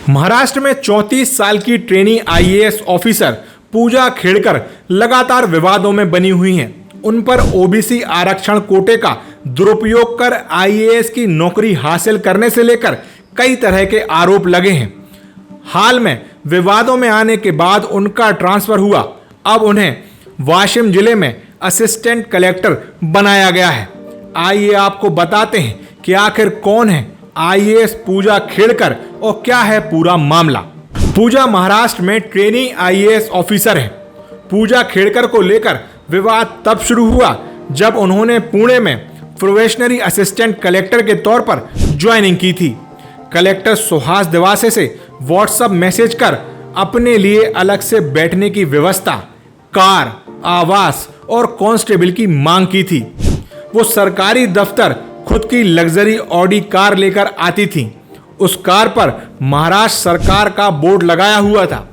महाराष्ट्र में 34 साल की ट्रेनी आईएएस ऑफिसर पूजा खेड़कर लगातार विवादों में बनी हुई हैं। उन पर ओबीसी आरक्षण कोटे का दुरुपयोग कर आईएएस की नौकरी हासिल करने से लेकर कई तरह के आरोप लगे हैं। हाल में विवादों में आने के बाद उनका ट्रांसफर हुआ। अब उन्हें वाशिम जिले में असिस्टेंट कलेक्टर बनाया गया है। आइए आपको बताते हैं कि आखिर कौन है आईएएस पूजा खेड़कर और क्या है पूरा मामला। पूजा महाराष्ट्र में ट्रेनी आईएएस ऑफिसर है। पूजा खेड़कर को लेकर विवाद तब शुरू हुआ जब उन्होंने पुणे में प्रोबेशनरी असिस्टेंट कलेक्टर के तौर पर ज्वाइनिंग की थी। कलेक्टर सुहास दिवासे से व्हाट्सएप मैसेज कर अपने लिए अलग से बैठने की व्यवस्था, कार, आवास और कांस्टेबल की मांग की थी। वो सरकारी दफ्तर खुद की लग्जरी ऑडी कार लेकर आती थी। उस कार पर महाराष्ट्र सरकार का बोर्ड लगाया हुआ था,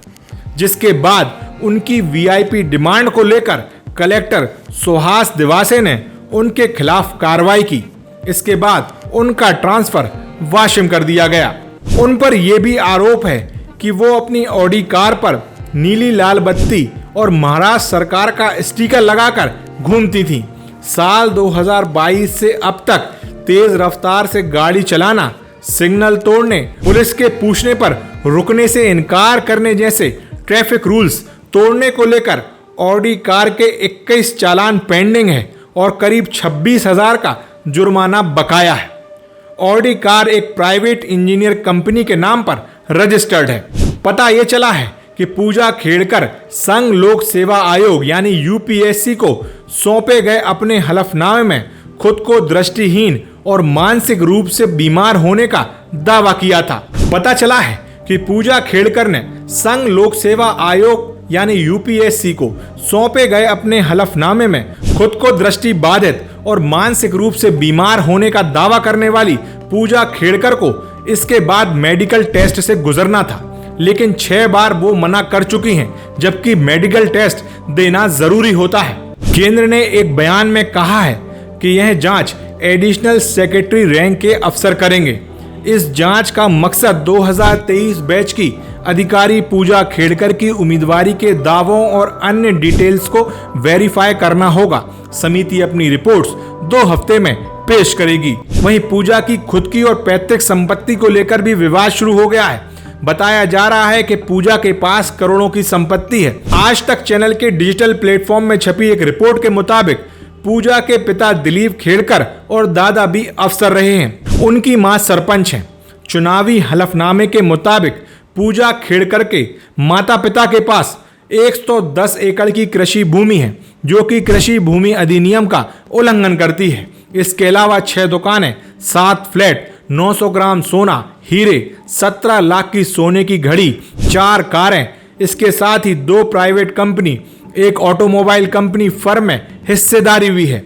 जिसके बाद उनकी वीआईपी डिमांड को लेकर कलेक्टर सुहास दिवासे ने उनके खिलाफ कार्रवाई की। इसके बाद उनका ट्रांसफर वाशिम कर दिया गया। उन पर यह भी आरोप है कि वो अपनी ऑडी कार पर नीली लाल बत्ती और महाराष्ट्र सरकार का स्टिकर लगाकर घूमती थी। साल 2022 से अब तक तेज रफ्तार से गाड़ी चलाना, सिग्नल तोड़ने, पुलिस के पूछने पर रुकने से इनकार करने जैसे ट्रैफिक रूल्स तोड़ने को लेकर ऑडी कार के 21 चालान पेंडिंग है और करीब 26,000 का जुर्माना बकाया है। ऑडी कार एक प्राइवेट इंजीनियर कंपनी के नाम पर रजिस्टर्ड है। पता ये चला है कि पूजा खेड़कर संघ लोक सेवा आयोग यानी यूपीएससी को सौंपे गए अपने हलफनामे में खुद को दृष्टिहीन और मानसिक रूप से बीमार होने का दावा किया था। पता चला है कि पूजा खेड़कर ने संघ लोक सेवा आयोग यानी यूपीएससी को सौंपे गए अपने हलफनामे में खुद को दृष्टि बाधित और मानसिक रूप से बीमार होने का दावा करने वाली पूजा खेड़कर को इसके बाद मेडिकल टेस्ट से गुजरना था, लेकिन 6 बार वो मना कर चुकी हैं, जबकि मेडिकल टेस्ट देना जरूरी होता है। केंद्र ने एक बयान में कहा है कि यह जांच एडिशनल सेक्रेटरी रैंक के अफसर करेंगे। इस जांच का मकसद 2023 बैच की अधिकारी पूजा खेड़कर की उम्मीदवारी के दावों और अन्य डिटेल्स को वेरीफाई करना होगा। समिति अपनी रिपोर्ट्स 2 हफ्ते में पेश करेगी। वहीं पूजा की खुद की और पैतृक संपत्ति को लेकर भी विवाद शुरू हो गया है। बताया जा रहा है कि पूजा के पास करोड़ों की संपत्ति है। आज तक चैनल के डिजिटल प्लेटफॉर्म में छपी एक रिपोर्ट के मुताबिक पूजा के पिता दिलीप खेड़कर और दादा भी अफसर रहे हैं। उनकी मां सरपंच हैं। चुनावी हलफनामे के मुताबिक पूजा खेड़कर के माता पिता के पास 110 एकड़ की कृषि भूमि है, जो कि कृषि भूमि अधिनियम का उल्लंघन करती है। इसके अलावा 6 दुकानें, 7 फ्लैट, 900 ग्राम सोना, हीरे, 17 लाख की सोने की घड़ी, 4 कारें, इसके साथ ही 2 प्राइवेट कंपनी, एक ऑटोमोबाइल कंपनी फर्म में हिस्सेदारी हुई है।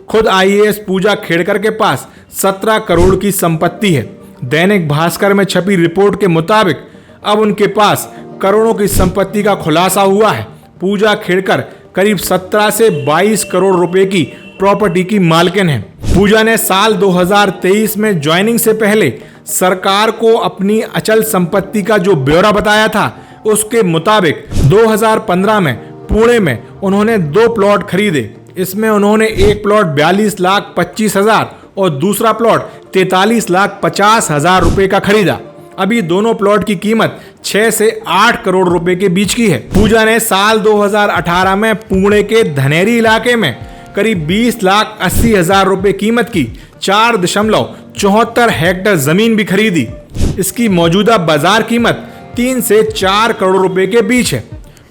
खुद आईएएस पूजा खेड़कर के पास 17 करोड़ की संपत्ति है। दैनिक भास्कर में छपी रिपोर्ट के मुताबिक अब उनके पास करोड़ों की संपत्ति का खुलासा हुआ है। पूजा खेड़कर करीब 17 से 22 करोड़ रुपए की प्रॉपर्टी की मालकिन है। पूजा ने साल 2023 में ज्वाइनिंग से पहले सरकार को अपनी अचल संपत्ति का जो ब्यौरा बताया था, उसके मुताबिक 2015 में पुणे में उन्होंने 2 प्लॉट खरीदे। इसमें उन्होंने एक प्लॉट 42,25,000 और दूसरा प्लॉट 43,50,000 रुपए का खरीदा। अभी दोनों प्लॉट की कीमत 6 से 8 करोड़ रुपए के बीच की है। पूजा ने साल 2018 में पुणे के धनेरी इलाके में करीब 20,80,000 रुपए कीमत की 4.74 हेक्टेयर जमीन भी खरीदी। इसकी मौजूदा बाजार कीमत 3 से 4 करोड़ रुपए के बीच है।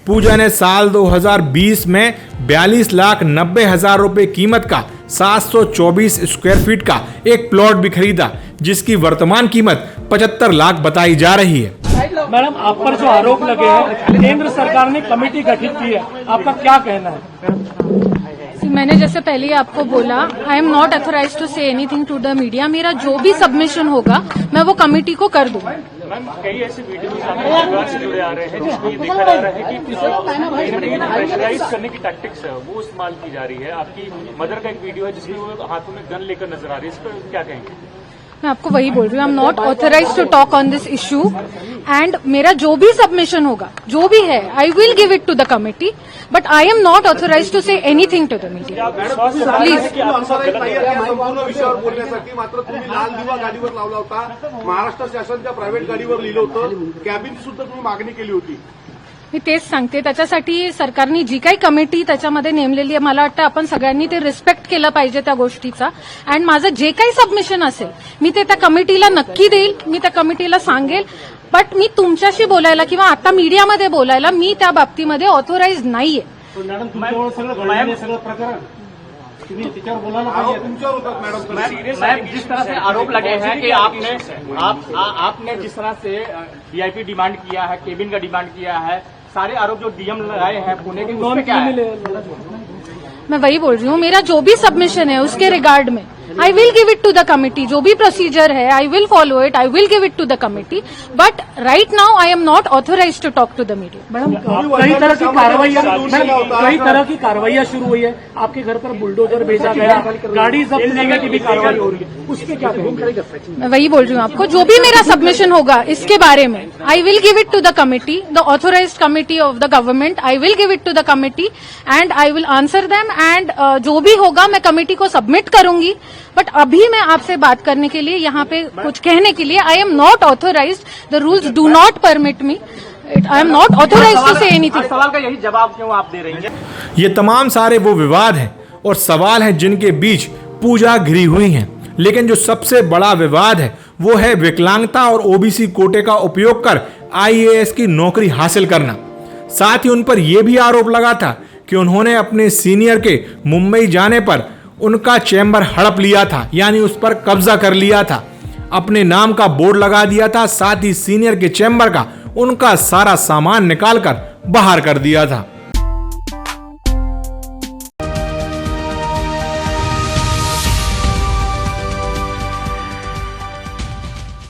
पूजा ने साल 2020 में 42,90,000 रुपए कीमत का 724 स्क्वायर फीट का एक प्लॉट भी खरीदा, जिसकी वर्तमान कीमत 75 लाख बताई जा रही है। मैडम, आप पर जो आरोप लगे हैं, केंद्र सरकार ने कमेटी गठित की है, आपका क्या कहना है? मैंने जैसे पहले ही आपको बोला, I am not authorize to say anything to the media. मेरा जो भी सबमिशन होगा मैं वो कमेटी को कर दूंगा। मैम, कई ऐसे वीडियो से जुड़े आ रहे हैं जिसमें ये देखा जा रहा है कि प्रेशराइज करने की टैक्टिक्स है वो इस्तेमाल की जा रही है। आपकी मदर का एक वीडियो है जिसमें वो हाथों में गन लेकर नजर आ रही है, इस पर क्या कहेंगे? मैं आपको वही बोल रही हूँ, I am not authorize to talk on this issue and मेरा जो भी सबमिशन होगा, जो भी है, I will give it to the committee, but I am not authorize to say anything to the media. Please. संपूर्ण विषयावर बोलण्यासाठी मात्र तुम्ही लाल दिवा गाडीवर लावला होता. महाराष्ट्र शासनाच्या प्रायव्हेट गाडीवर लिहिलं होतं. कॅबिनची सुद्धा तुम्ही मागणी केली होती. मी तेच सांगते, त्याच्यासाठी सरकारने जी काही कमिटी त्याच्यामध्ये नेमलेली आहे, मला वाटतं आपण सगळ्यांनी ते रिस्पेक्ट केलं पाहिजे त्या गोष्टीचा. अँड माझं जे काही सबमिशन असेल मी ते त्या कमिटीला नक्की देईल, मी त्या कमिटीला सांगेल. बट मी तुमच्याशी बोलायला किंवा आता मीडियामध्ये बोलायला मी त्या बाबतीमध्ये ऑथोराइज नाहीये. मॅडम तुमच्यावर सगळं प्रकरण तुम्ही त्याच्यावर बोलायला पाहिजे. तुमच्यावर होतात मॅडम. मैम, जिस तरह से आरोप लगे हैं कि आपने जिस तरह से वीआईपी डिमांड किया है, केबिन का डिमांड किया है, सारे आरोप जो डीएम लगाए हैं पुणे के, उस पे क्या है? मैं वही बोल रही हूँ, मेरा जो भी सबमिशन है उसके रिगार्ड में I will give it to the committee. जो भी प्रोसीजर है I will follow it, I will give it to the committee. But right now I am not authorize to talk to the media. कई तरह की कार्रवाइयां शुरू हुई है. आपके घर पर बुलडोजर भेजा गया, गाड़ी जब्त करने की भी कार्रवाई हो रही है, उस पर क्या कहेंगे? मैं वही बोल रही हूँ आपको, जो भी मेरा सबमिशन होगा इसके बारे में I will give it to the committee, the authorized committee of the government. I will give it to the committee and I will answer them. And जो भी होगा मैं कमिटी को सबमिट करूंगी. बट अभी मैं आपसे बात करने के लिए, यहाँ पे कुछ कहने के लिए, I am not authorized. The rules do not permit me. I am not authorized to say anything. सवाल का यही जवाब क्यों आप दे रही हैं? ये तमाम सारे वो विवाद हैं और सवाल हैं जिनके बीच पूजा घिरी हुई हैं. लेकिन जो सबसे बड़ा विवाद है वो है विकलांगता और ओबीसी कोटे का उपयोग कर आईएएस की नौकरी हासिल करना. साथ ही उन पर यह भी आरोप लगा था कि उन्होंने अपने सीनियर के मुंबई जाने पर उनका चैम्बर हड़प लिया था, यानी उस पर कब्जा कर लिया था, अपने नाम का बोर्ड लगा दिया था, साथ ही सीनियर के चैम्बर का उनका सारा सामान निकालकर बाहर कर दिया था.